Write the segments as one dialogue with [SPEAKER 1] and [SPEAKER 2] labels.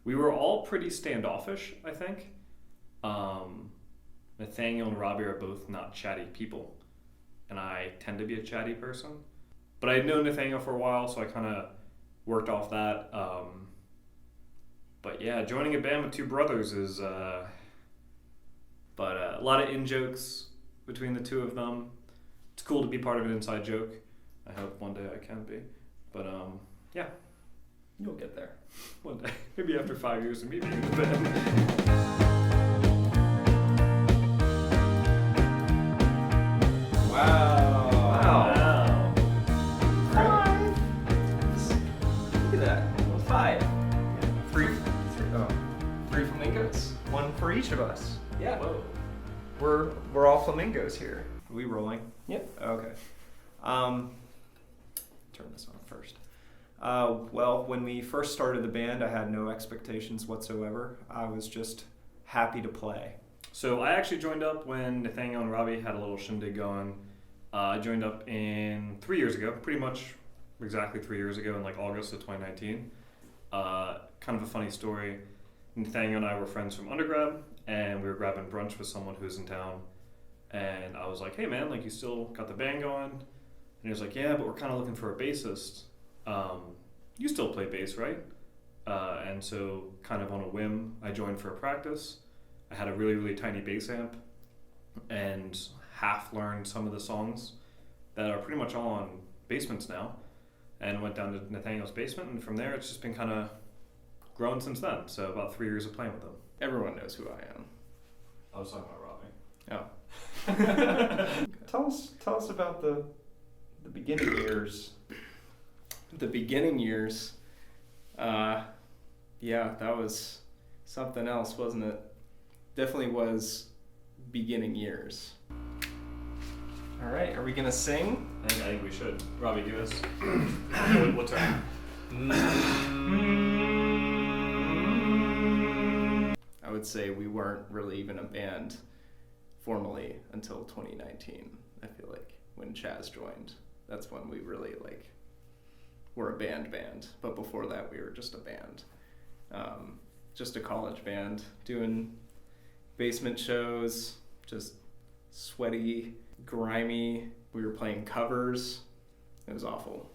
[SPEAKER 1] We were all pretty standoffish, I think. Nathaniel and Robbie are both not chatty people, and I tend to be a chatty person. But I had known Nathaniel for a while, so I kind of worked off that. But yeah, joining a band with two brothers is... But a lot of in-jokes between the two of them. It's cool to be part of an inside joke. I hope one day I can be. But yeah.
[SPEAKER 2] You'll get there.
[SPEAKER 1] One day. Maybe after 5 years of me being in the band.
[SPEAKER 2] Wow.
[SPEAKER 1] Wow.
[SPEAKER 2] 5. Look at that. Well, 5. Three flamingos. One for each of us. Yeah.
[SPEAKER 1] Whoa.
[SPEAKER 2] We're all flamingos here. Are we rolling?
[SPEAKER 1] Yep.
[SPEAKER 2] Okay. Turn this on first. Well, when we first started the band, I had no expectations whatsoever. I was just happy to play.
[SPEAKER 1] So I actually joined up when Nathaniel and Robbie had a little shindig going. I joined up 3 years ago, pretty much exactly 3 years ago in like August of 2019. Kind of a funny story. Nathaniel and I were friends from undergrad, and we were grabbing brunch with someone who's in town. And I was like, hey man, like you still got the band going? And he was like, yeah, but we're kind of looking for a bassist. You still play bass, right? And so kind of on a whim, I joined for a practice. I had a really, really tiny bass amp and half learned some of the songs that are pretty much all on basements now, and went down to Nathaniel's basement, and from there it's just been kind of grown since then. So about 3 years of playing with them.
[SPEAKER 2] Everyone knows who I am.
[SPEAKER 1] I was talking about Robbie.
[SPEAKER 2] Oh. Tell us about the beginning years. The beginning years. Yeah, that was something else, wasn't it? Definitely was beginning years. All right, are we gonna sing?
[SPEAKER 1] I think we should. Robbie, give us what's our...
[SPEAKER 2] I would say we weren't really even a band formally until 2019. I feel like when Chaz joined, that's when we really were a band. But before that, we were just a band, just a college band doing basement shows, just sweaty, grimy. We were playing covers. It was awful.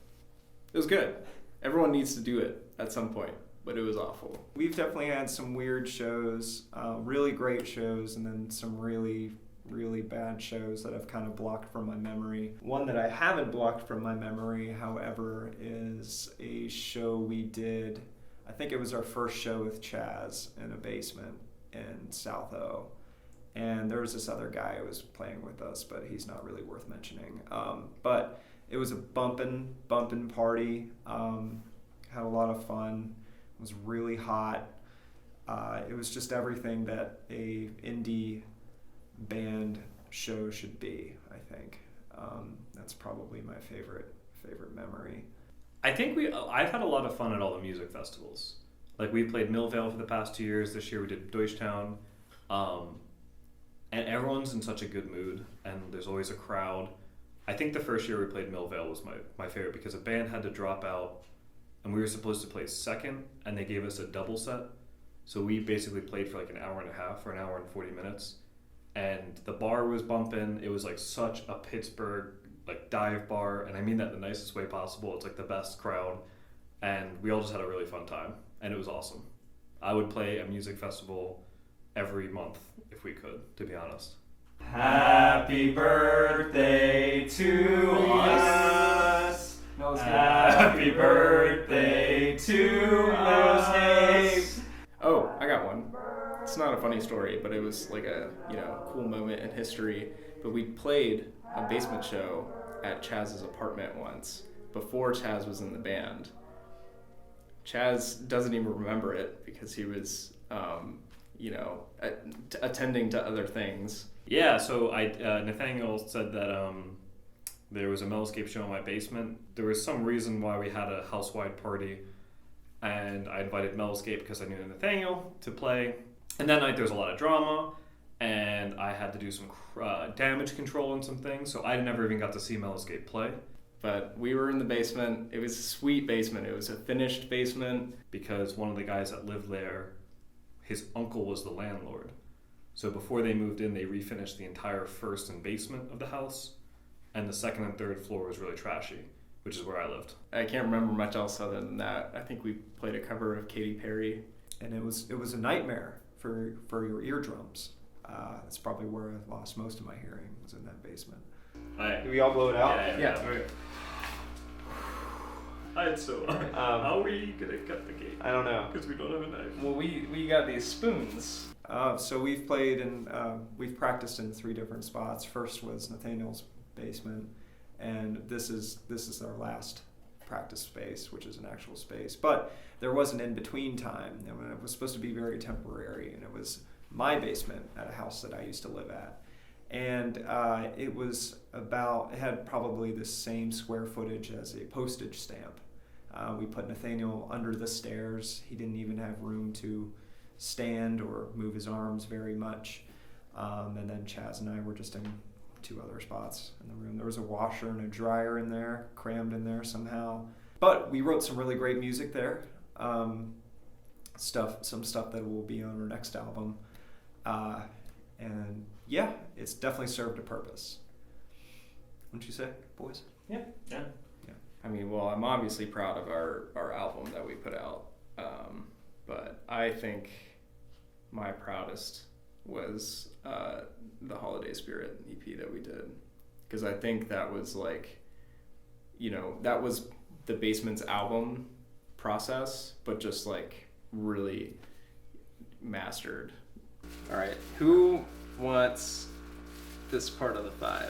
[SPEAKER 2] It was good. Everyone needs to do it at some point, but it was awful. We've definitely had some weird shows, really great shows, and then some really, really bad shows that I've kind of blocked from my memory. One that I haven't blocked from my memory, however, is a show we did. I think it was our first show with Chaz in a basement in South O. And there was this other guy who was playing with us, but he's not really worth mentioning. But it was a bumpin' party. Had a lot of fun. It was really hot. It was just everything that a indie band show should be, I think. That's probably my favorite memory.
[SPEAKER 1] I think I've had a lot of fun at all the music festivals. Like we played Millvale for the past 2 years. This year we did Deutschtown. And everyone's in such a good mood, and there's always a crowd. I think the first year we played Millvale was my favorite, because a band had to drop out, and we were supposed to play second, and they gave us a double set. So we basically played for like an hour and a half or an hour and 40 minutes. And the bar was bumping. It was like such a Pittsburgh like dive bar, and I mean that in the nicest way possible. It's like the best crowd, and we all just had a really fun time, and it was awesome. I would play a music festival every month if we could, to be honest.
[SPEAKER 2] Happy birthday to us. Happy birthday to us. Oh, I got one. It's not a funny story, but it was like a cool moment in history. But we played a basement show at Chaz's apartment once before Chaz was in the band. Chaz doesn't even remember it because he was attending to other things.
[SPEAKER 1] Yeah, so Nathaniel said that there was a Mellowscape show in my basement. There was some reason why we had a house-wide party, and I invited Mellowscape because I knew Nathaniel to play. And that night there was a lot of drama, and I had to do some damage control on some things, so I never even got to see Mellowscape play.
[SPEAKER 2] But we were in the basement. It was a sweet basement. It was a finished basement.
[SPEAKER 1] Because one of the guys that lived there, his uncle was the landlord. So before they moved in, they refinished the entire first and basement of the house, and the second and third floor was really trashy, which is where I lived.
[SPEAKER 2] I can't remember much else other than that. I think we played a cover of Katy Perry.
[SPEAKER 3] And it was a nightmare for your eardrums. That's probably where I lost most of my hearing, was in that basement.
[SPEAKER 1] Do
[SPEAKER 3] we all blow it out?
[SPEAKER 2] Yeah.
[SPEAKER 1] Okay. How are we gonna cut the cake?
[SPEAKER 3] I don't know.
[SPEAKER 1] Because we don't have a knife.
[SPEAKER 2] Well, we got these spoons.
[SPEAKER 3] So we've played and we've practiced in 3 different spots. First was Nathaniel's basement, and this is our last practice space, which is an actual space. But there was an in-between time. I mean, it was supposed to be very temporary, and it was my basement at a house that I used to live at. And it had probably the same square footage as a postage stamp. We put Nathaniel under the stairs. He didn't even have room to stand or move his arms very much. And then Chaz and I were just in 2 other spots in the room. There was a washer and a dryer in there, crammed in there somehow. But we wrote some really great music there. Some stuff that will be on our next album. And yeah, it's definitely served a purpose. Wouldn't you say, boys?
[SPEAKER 1] Yeah.
[SPEAKER 2] I mean, well, I'm obviously proud of our album that we put out. But I think my proudest was the Holiday Spirit EP that we did. Because I think that was like, that was the Basement's album process, but just like really mastered. All right, who wants this part of the 5?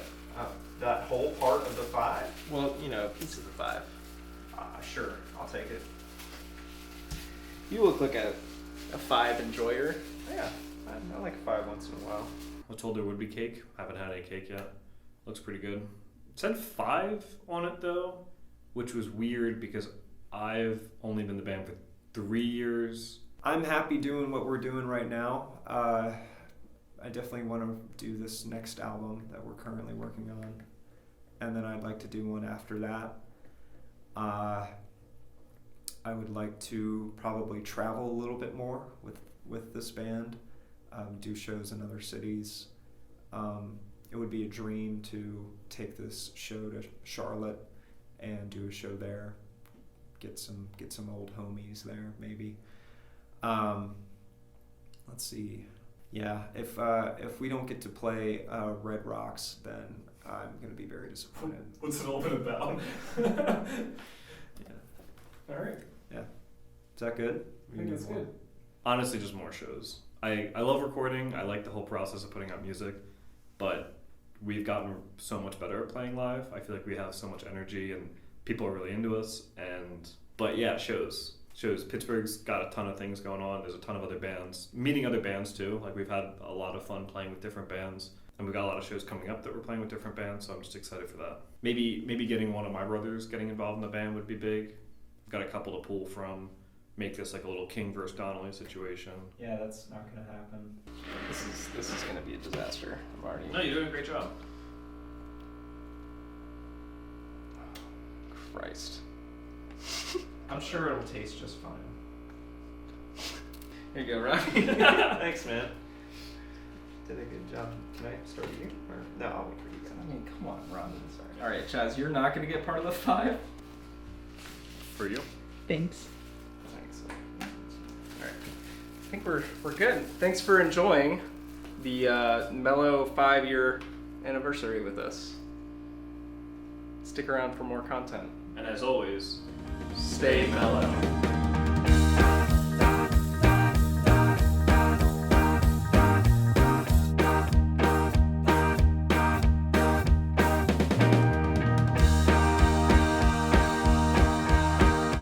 [SPEAKER 3] That whole part of the 5?
[SPEAKER 2] Well, a piece of the 5.
[SPEAKER 3] Sure, I'll take it.
[SPEAKER 2] You look like a 5 enjoyer.
[SPEAKER 3] Yeah, I like a 5 once in a while.
[SPEAKER 1] I was told there would be cake. Haven't had any cake yet. Looks pretty good. It said 5 on it though, which was weird because I've only been in the band for 3 years.
[SPEAKER 3] I'm happy doing what we're doing right now. I definitely want to do this next album that we're currently working on, and then I'd like to do one after that. I would like to probably travel a little bit more with this band, do shows in other cities. It would be a dream to take this show to Charlotte and do a show there, get some old homies there maybe. Let's see. Yeah, if we don't get to play Red Rocks, then I'm going to be very disappointed.
[SPEAKER 1] What's it all been about?
[SPEAKER 3] Yeah.
[SPEAKER 1] All right.
[SPEAKER 3] Yeah. Is that good?
[SPEAKER 2] I think it's good.
[SPEAKER 1] Honestly, just more shows. I love recording. I like the whole process of putting out music, but we've gotten so much better at playing live. I feel like we have so much energy and people are really into us. But yeah, shows. Pittsburgh's got a ton of things going on. There's a ton of other bands, meeting other bands too. Like we've had a lot of fun playing with different bands, and we've got a lot of shows coming up that we're playing with different bands. So I'm just excited for that. Maybe getting one of my brothers getting involved in the band would be big. I've got a couple to pull from. Make this like a little King versus Donnelly situation.
[SPEAKER 3] Yeah, that's not going to happen.
[SPEAKER 2] This is gonna be a disaster. I'm already.
[SPEAKER 1] No, you're doing a great job.
[SPEAKER 2] Christ.
[SPEAKER 3] I'm sure it'll taste just fine.
[SPEAKER 2] Here you go, Robbie.
[SPEAKER 3] Thanks, man. Did a good job. Can I start you? Or no, I'll wait for you guys.
[SPEAKER 2] I mean, come on, Robbie. Sorry. All right, Chaz, you're not gonna get part of the 5.
[SPEAKER 1] For you?
[SPEAKER 4] Thanks.
[SPEAKER 2] Thanks. All right. I think we're good. Thanks for enjoying the Mellow 5-year anniversary with us. Stick around for more content.
[SPEAKER 1] And as always,
[SPEAKER 2] Stay mellow.